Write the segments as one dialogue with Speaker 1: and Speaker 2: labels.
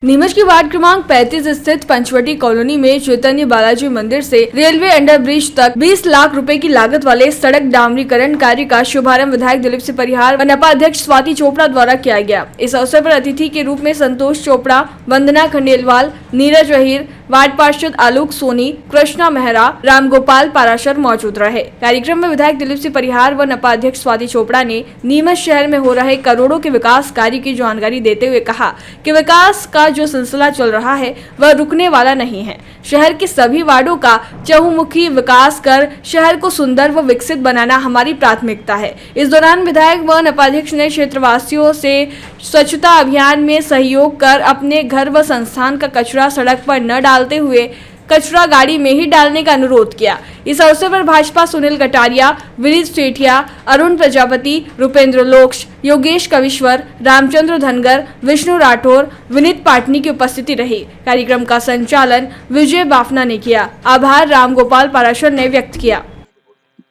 Speaker 1: नीमच की वार्ड क्रमांक 35 स्थित पंचवटी कॉलोनी में चैतन्य बालाजी मंदिर से रेलवे अंडरब्रिज तक 20 लाख रुपए की लागत वाले सड़क डामरीकरण कार्य का शुभारंभ विधायक दिलीप सिंह परिहार व नपा अध्यक्ष स्वाति चोपड़ा द्वारा किया गया। इस अवसर पर अतिथि के रूप में संतोष चोपड़ा, वंदना खंडेलवाल, नीरज अहीर, वार्ड पार्षद आलोक सोनी, कृष्णा मेहरा, रामगोपाल पाराशर मौजूद रहे। कार्यक्रम में विधायक दिलीप सिंह परिहार व नपा अध्यक्ष स्वाति चोपड़ा ने नीमच शहर में हो रहे करोड़ों के विकास कार्य की जानकारी देते हुए कहा कि विकास का जो सिलसिला चल रहा है वह रुकने वाला नहीं है। शहर के सभी वार्डों का चहुमुखी विकास कर शहर को सुंदर व विकसित बनाना हमारी प्राथमिकता है। इस दौरान विधायक व नपाध्यक्ष ने क्षेत्रवासियों से स्वच्छता अभियान में सहयोग कर अपने घर व संस्थान का कचरा सड़क पर न डालते हुए कचरा गाड़ी में ही डालने का अनुरोध किया। इस अवसर पर भाजपा सुनील कटारिया, विनीत सेठिया, अरुण प्रजापति, रुपेंद्र लोक्ष, योगेश कविश्वर, रामचंद्र धनगर, विष्णु राठौर, विनीत पाटनी की उपस्थिति रही। कार्यक्रम का संचालन विजय बाफना ने किया। आभार रामगोपाल पाराशर ने व्यक्त किया।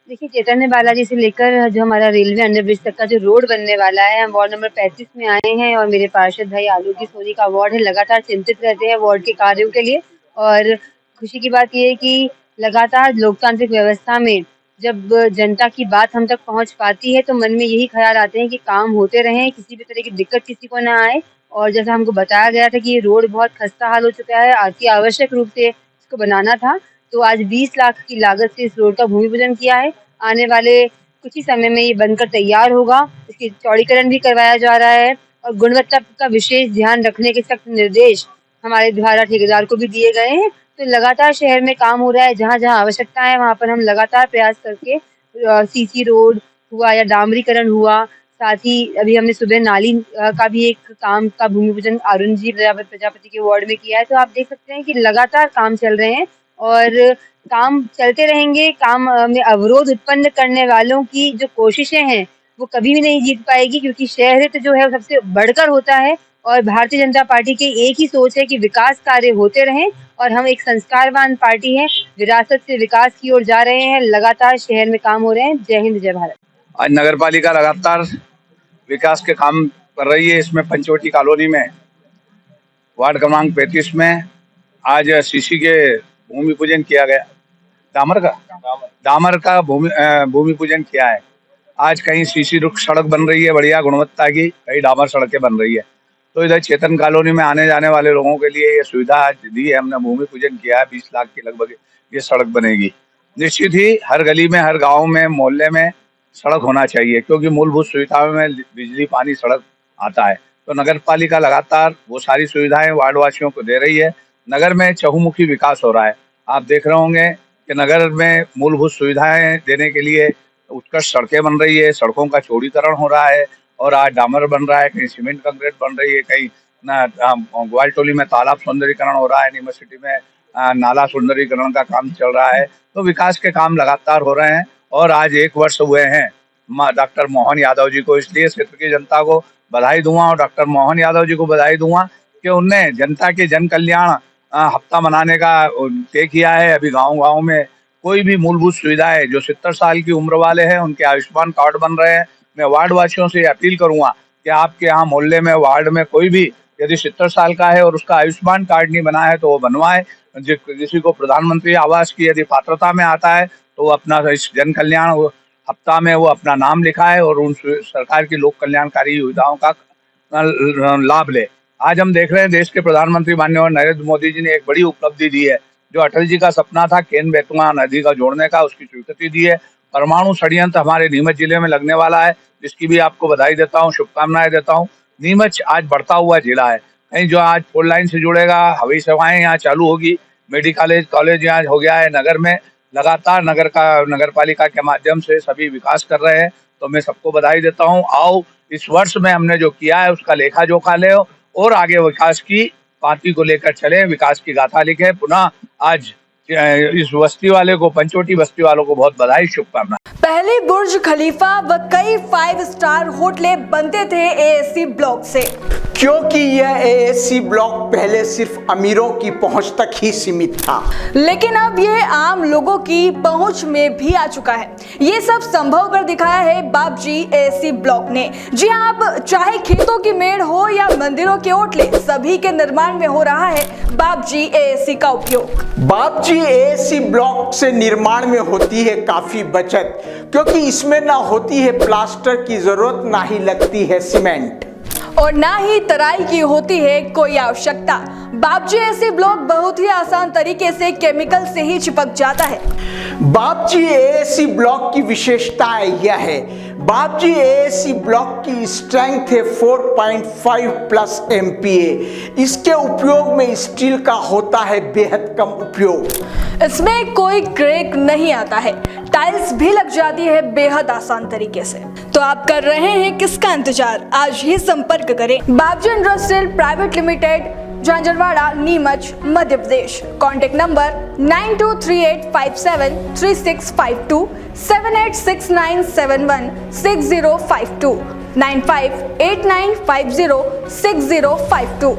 Speaker 2: देखिए, चैतन्य बालाजी से लेकर जो हमारा रेलवे अंडरब्रिज तक का जो रोड बनने वाला है, हम वार्ड नंबर 35 में आए हैं और मेरे पार्षद भाई आलोक सोनी का वार्ड है, लगातार चिंतित रहते हैं वार्ड के कार्यों के लिए। और खुशी की बात यह है कि लगातार लोकतांत्रिक व्यवस्था में जब जनता की बात हम तक पहुंच पाती है तो मन में यही ख्याल आते हैं कि काम होते रहें, किसी भी तरह की दिक्कत किसी को ना आए। और जैसा हमको बताया गया था कि ये रोड बहुत खस्ता हाल हो चुका है, अति आवश्यक रूप से इसको बनाना था, तो आज 20 लाख की लागत से इस रोड का भूमि पूजन किया है। आने वाले कुछ ही समय में ये बनकर तैयार होगा। इसकी चौड़ीकरण भी करवाया जा रहा है और गुणवत्ता का विशेष ध्यान रखने के सख्त निर्देश हमारे द्वारा ठेकेदार को भी दिए गए हैं। तो लगातार शहर में काम हो रहा है, जहाँ जहाँ आवश्यकता है वहाँ पर हम लगातार प्रयास करके सीसी रोड हुआ या डामरीकरण हुआ, साथ ही अभी हमने सुबह नाली का भी एक काम का भूमि पूजन अरुण जी प्रजापति के वार्ड में किया है। तो आप देख सकते हैं कि लगातार काम चल रहे हैं और काम चलते रहेंगे। काम में अवरोध उत्पन्न करने वालों की जो कोशिशें हैं वो कभी भी नहीं जीत पाएगी, क्योंकि शहर जो है वो सबसे बढ़कर होता है और भारतीय जनता पार्टी की एक ही सोच है कि विकास कार्य होते रहें और हम एक संस्कारवान पार्टी है, विरासत से विकास की ओर जा रहे हैं। लगातार शहर में काम हो रहे हैं। जय हिंद, जय भारत।
Speaker 3: आज नगर पालिका लगातार विकास के काम कर रही है। इसमें पंचवटी कॉलोनी में वार्ड क्रमांक 35 में आज सीसी के भूमि पूजन किया गया। डामर का भूमि पूजन किया है। आज कहीं सीसी रुख सड़क बन रही है बढ़िया गुणवत्ता की, कहीं डामर सड़कें बन रही है। तो इधर चेतन कॉलोनी में आने जाने वाले लोगों के लिए ये सुविधा आज दी है। हमने भूमि पूजन किया है। 20 लाख की लगभग ये सड़क बनेगी। निश्चित ही हर गली में, हर गाँव में, मोहल्ले में सड़क होना चाहिए, क्योंकि मूलभूत सुविधाओं में बिजली, पानी, सड़क आता है। तो नगर पालिका लगातार वो सारी सुविधाएं वार्डवासियों को दे रही है। नगर में चहुमुखी विकास हो रहा है। आप देख रहे होंगे कि नगर में मूलभूत सुविधाएं देने के लिए उत्कृष्ट सड़कें बन रही है, सड़कों का चौड़ीकरण हो रहा है और आज डामर बन रहा है, कहीं सीमेंट कंक्रीट बन रही है, कहीं ग्वालटोली में तालाब सौंदर्यीकरण हो रहा है, नीमच सिटी में नाला सौंदर्यीकरण का काम चल रहा है। तो विकास के काम लगातार हो रहे हैं और आज 1 वर्ष हुए हैं डॉक्टर मोहन यादव जी को। इसलिए क्षेत्र की जनता को बधाई दूंगा और डॉक्टर मोहन यादव जी को बधाई दूंगा कि उनने जनता के जन कल्याण हफ्ता मनाने का तय किया है। अभी गांव-गांव में कोई भी मूलभूत सुविधाएं जो 70 साल की उम्र वाले हैं उनके आयुष्मान कार्ड बन रहे हैं। मैं वार्ड वासियों से अपील करूंगा कि आपके यहाँ मोहल्ले में, वार्ड में कोई भी यदि 70 साल का है और उसका आयुष्मान कार्ड नहीं बना है तो वो बनवाए। किसी को प्रधानमंत्री आवास की यदि पात्रता में आता है तो वो अपना इस जन कल्याण हफ्ता में वो अपना नाम लिखाए और उन सरकार की लोक कल्याणकारी योजनाओं का लाभ ले। आज हम देख रहे हैं देश के प्रधानमंत्री माननीय नरेंद्र मोदी जी ने एक बड़ी उपलब्धि दी है। जो अटल जी का सपना था केन बेतवा नदी का जोड़ने का, उसकी स्वीकृति दी है। परमाणु षड्यंत्र हमारे नीमच जिले में लगने वाला है, जिसकी भी आपको बधाई देता हूँ, शुभकामनाएं देता हूँ। नीमच आज बढ़ता हुआ जिला है। कहीं जो आज 4 लाइन से जुड़ेगा, हवाई सेवाएं यहाँ चालू होगी, मेडिकल कॉलेज यहाँ हो गया है। नगर में लगातार नगर पालिका के माध्यम से सभी विकास कर रहे हैं। तो मैं सबको बधाई देता हूँ। आओ इस वर्ष में हमने जो किया है उसका लेखा जोखा ले और आगे विकास की पार्टी को लेकर चले, विकास की गाथा लिखे। पुनः आज इस बस्ती वाले को, पंचवटी बस्ती वालों को बहुत बधाई, शुभकामनाएं।
Speaker 1: पहले बुर्ज खलीफा व कई 5 स्टार होटलें बनते थे एएससी ब्लॉक से,
Speaker 4: क्योंकि यह एएससी ब्लॉक पहले सिर्फ अमीरों की पहुंच तक ही सीमित था,
Speaker 1: लेकिन अब ये आम लोगों की पहुंच में भी आ चुका है। ये सब संभव कर दिखाया है बापजी एएससी ब्लॉक ने। जी हाँ, अब चाहे खेतों की मेड़ हो या मंदिरों के ओटले, सभी के निर्माण में हो रहा है बापजी एएससी का उपयोग।
Speaker 4: बापजी एएससी ब्लॉक से निर्माण में होती है काफी बचत, क्योंकि इसमें ना होती है प्लास्टर की जरूरत, ना ही लगती है सीमेंट
Speaker 1: और ना ही तराई की होती है कोई आवश्यकता। बापजी एएससी ब्लॉक बहुत ही आसान तरीके से केमिकल से ही चिपक जाता है।
Speaker 4: बापजी एएससी ब्लॉक की विशेषताएं यह है, बापजी एएससी ब्लॉक की स्ट्रेंथ है 4.5 प्लस MPa। इसके उपयोग में स्टील का होता है बेहद कम उपयोग।
Speaker 1: इसमें कोई क्रैक नहीं आता है, टाइल्स भी लग जाती है बेहद आसान तरीके से। तो आप कर रहे हैं किसका इंतजार? आज ही संपर्क करें Bapji industrial private limited, Jhanjharwada, Neemuch, Madhya Pradesh. Contact number 9238573652, 7869716052, 9589506052।